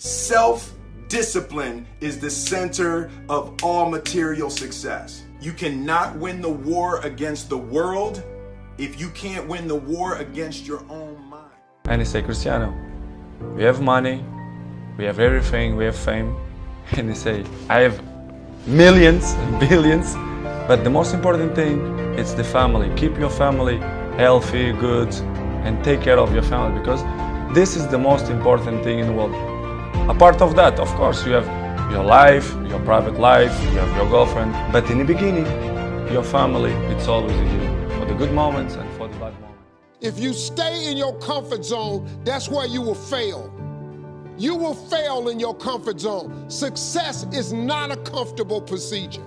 Self-discipline is the center of all material success. You cannot win the war against the world if you can't win the war against your own mind. And he say, Cristiano, we have money, we have everything, we have fame. And he say, I have millions and billions, but the most important thing is the family. Keep your family healthy, good, and take care of your family, because this is the most important thing in the world. Apart of that, of course, you have your life, your private life, you have your girlfriend, but in the beginning, your family, it's always with you, for the good moments and for the bad moments. If you stay in your comfort zone, that's where you will fail. You will fail in your comfort zone. Success is not a comfortable procedure.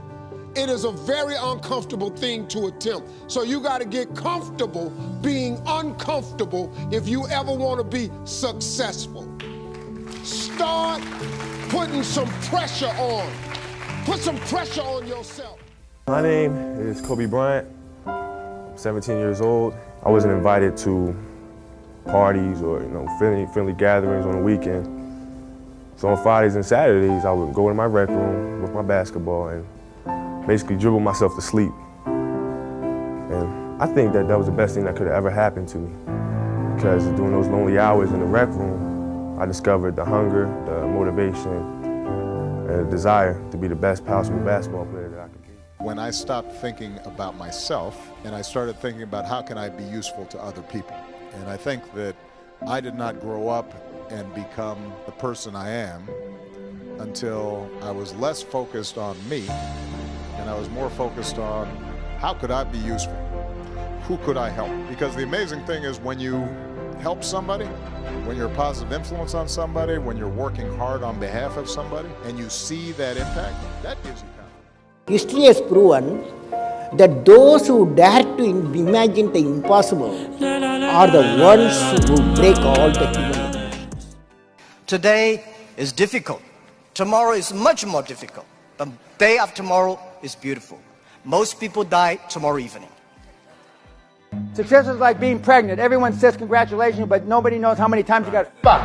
It is a very uncomfortable thing to attempt. So you got to get comfortable being uncomfortable if you ever want to be successful. Start putting some pressure on. Put some pressure on yourself. My name is Kobe Bryant. I'm 17 years old. I wasn't invited to parties or friendly gatherings on the weekend. So on Fridays and Saturdays, I would go in my rec room with my basketball and basically dribble myself to sleep. And I think that was the best thing that could have ever happened to me, because during those lonely hours in the rec room, I discovered the hunger, the motivation, and the desire to be the best possible basketball player that I could be. When I stopped thinking about myself and I started thinking about how can I be useful to other people. And I think that I did not grow up and become the person I am until I was less focused on me and I was more focused on how could I be useful? Who could I help? Because the amazing thing is when you help somebody, when you're a positive influence on somebody, when you're working hard on behalf of somebody and you see that impact, that gives you confidence. History has proven that those who dare to imagine the impossible are the ones who break all the human limitations. Today is difficult. Tomorrow is much more difficult. The day after tomorrow is beautiful. Most people die tomorrow evening. Success is like being pregnant. Everyone says congratulations, but nobody knows how many times you got fucked.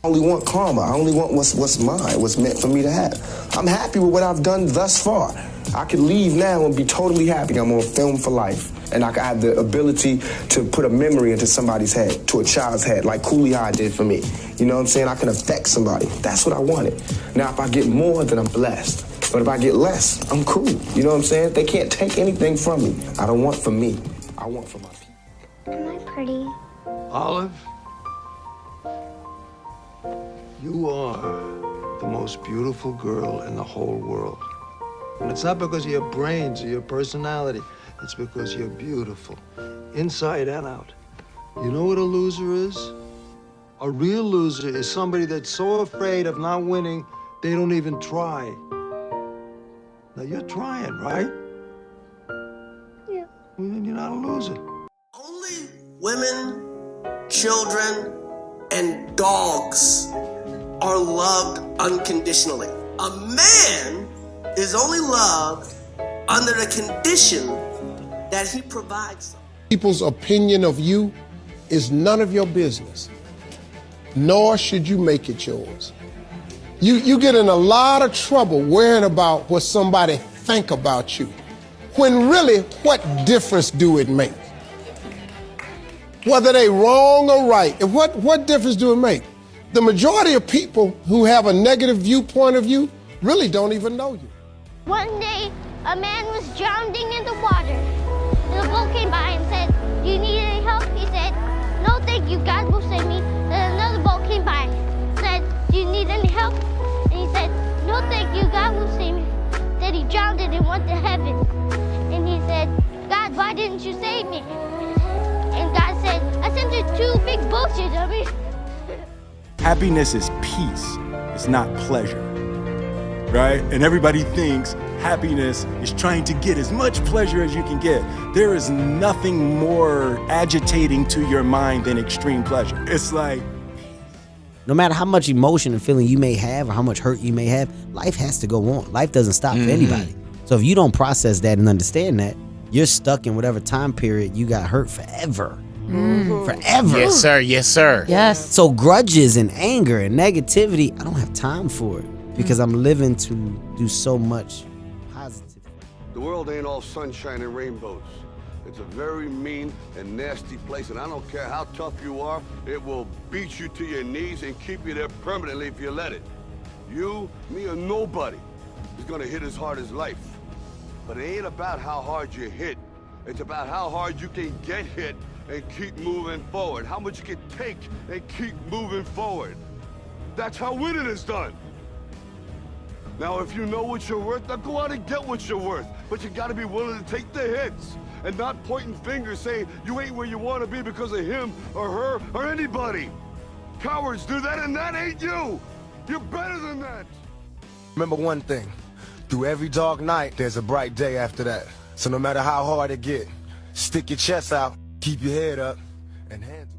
I only want karma. I only want what's mine, what's meant for me to have. I'm happy with what I've done thus far. I could leave now and be totally happy. I'm on film for life. And I could have the ability to put a memory into somebody's head, to a child's head, like Cooley High did for me. You know what I'm saying? I can affect somebody. That's what I wanted. Now, if I get more, then I'm blessed. But if I get less, I'm cool. You know what I'm saying? They can't take anything from me. I don't want for me. I want for my people. Am I pretty? Olive, you are the most beautiful girl in the whole world. And it's not because of your brains or your personality. It's because you're beautiful, inside and out. You know what a loser is? A real loser is somebody that's so afraid of not winning, they don't even try. Now you're trying, right? Yeah. Well, then you're not a loser. Only women, children, and dogs are loved unconditionally. A man is only loved under the condition that he provides. People's opinion of you is none of your business, nor should you make it yours. You get in a lot of trouble worrying about what somebody think about you, when really, what difference do it make? Whether they wrong or right, what difference do it make? The majority of people who have a negative viewpoint of you really don't even know you. One day, a man was drowning in the water. The boat came by and said, "Do you need any help?" He said, "No, thank you, God will save me." Then another boat came by and said, "Do you need any help?" And he said, "No, thank you, God will save me." Then he drowned and went to heaven. And he said, "God, why didn't you save me?" And God said, "I sent you two big boats, you dummy." Happiness is peace. It's not pleasure, right? And everybody thinks happiness is trying to get as much pleasure as you can get. There is nothing more agitating to your mind than extreme pleasure. It's like, No matter how much emotion and feeling you may have or how much hurt you may have, life has to go on. Life doesn't stop for anybody. So if you don't process that and understand that, you're stuck in whatever time period you got hurt forever. Forever. Yes, sir. Yes, sir. Yes. So grudges and anger and negativity, I don't have time for it because I'm living to do so much positive. The world ain't all sunshine and rainbows. It's a very mean and nasty place, and I don't care how tough you are, it will beat you to your knees and keep you there permanently if you let it. You, me, or nobody is gonna hit as hard as life. But it ain't about how hard you hit. It's about how hard you can get hit and keep moving forward. How much you can take and keep moving forward. That's how winning is done. Now, if you know what you're worth, now go out and get what you're worth. But you gotta be willing to take the hits and not pointing fingers saying you ain't where you wanna be because of him or her or anybody. Cowards do that, and that ain't you. You're better than that. Remember one thing, through every dark night, there's a bright day after that. So no matter how hard it get, stick your chest out, keep your head up, and handle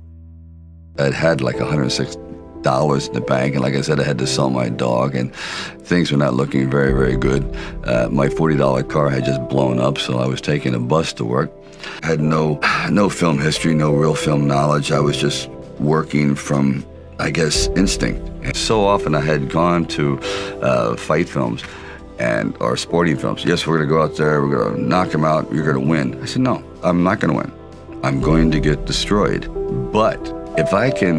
it. I'd had like $106 in the bank, and like I said, I had to sell my dog, and things were not looking very, very good. My $40 car had just blown up, so I was taking a bus to work. I had no film history, no real film knowledge. I was just working from, I guess, instinct. And so often I had gone to fight films or sporting films. Yes, we're gonna go out there, we're gonna knock him out, you're gonna win. I said, no, I'm not gonna win. I'm going to get destroyed. But if I can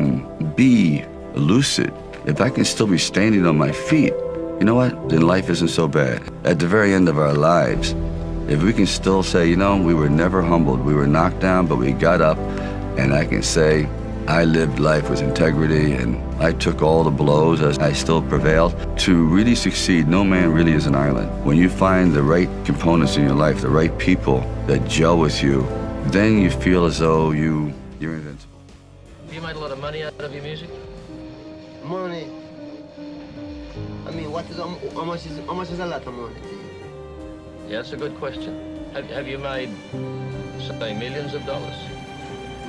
be lucid, if I can still be standing on my feet, you know what? Then life isn't so bad. At the very end of our lives, if we can still say, you know, we were never humbled, we were knocked down, but we got up, and I can say, I lived life with integrity, and I took all the blows as I still prevailed. To really succeed, no man really is an island. When you find the right components in your life, the right people that gel with you, then you feel as though you're invincible. Have you made a lot of money out of your music? Money. I mean, how much is a lot of money to you? Yeah, that's a good question. Have you made, say, millions of dollars?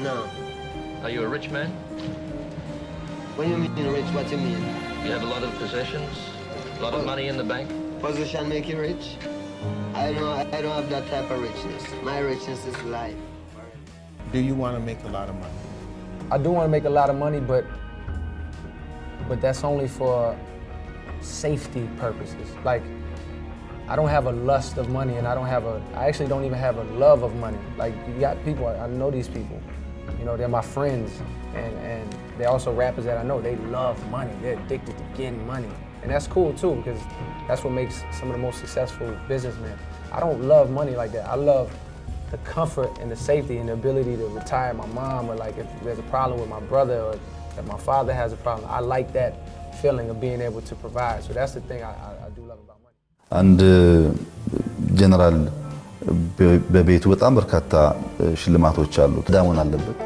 No. Are you a rich man? When you mean rich, what do you mean? You have a lot of possessions, a lot of money in the bank? Position make you rich? I don't have that type of richness. My richness is life. Do you want to make a lot of money? I do want to make a lot of money, but that's only for safety purposes. Like, I don't have a lust of money, and I actually don't even have a love of money. Like, you got people, I know these people. You know, they're my friends, and they're also rappers that I know. They love money. They're addicted to getting money. And that's cool too, because that's what makes some of the most successful businessmen. I don't love money like that. I love the comfort and the safety and the ability to retire my mom, or like if there's a problem with my brother, or if my father has a problem. I like that feeling of being able to provide. So that's the thing I do love about money. And ጀነራል በቤቱ በጣም በርካታ ሽልማቶች አሉት። ዳሞን አለበት።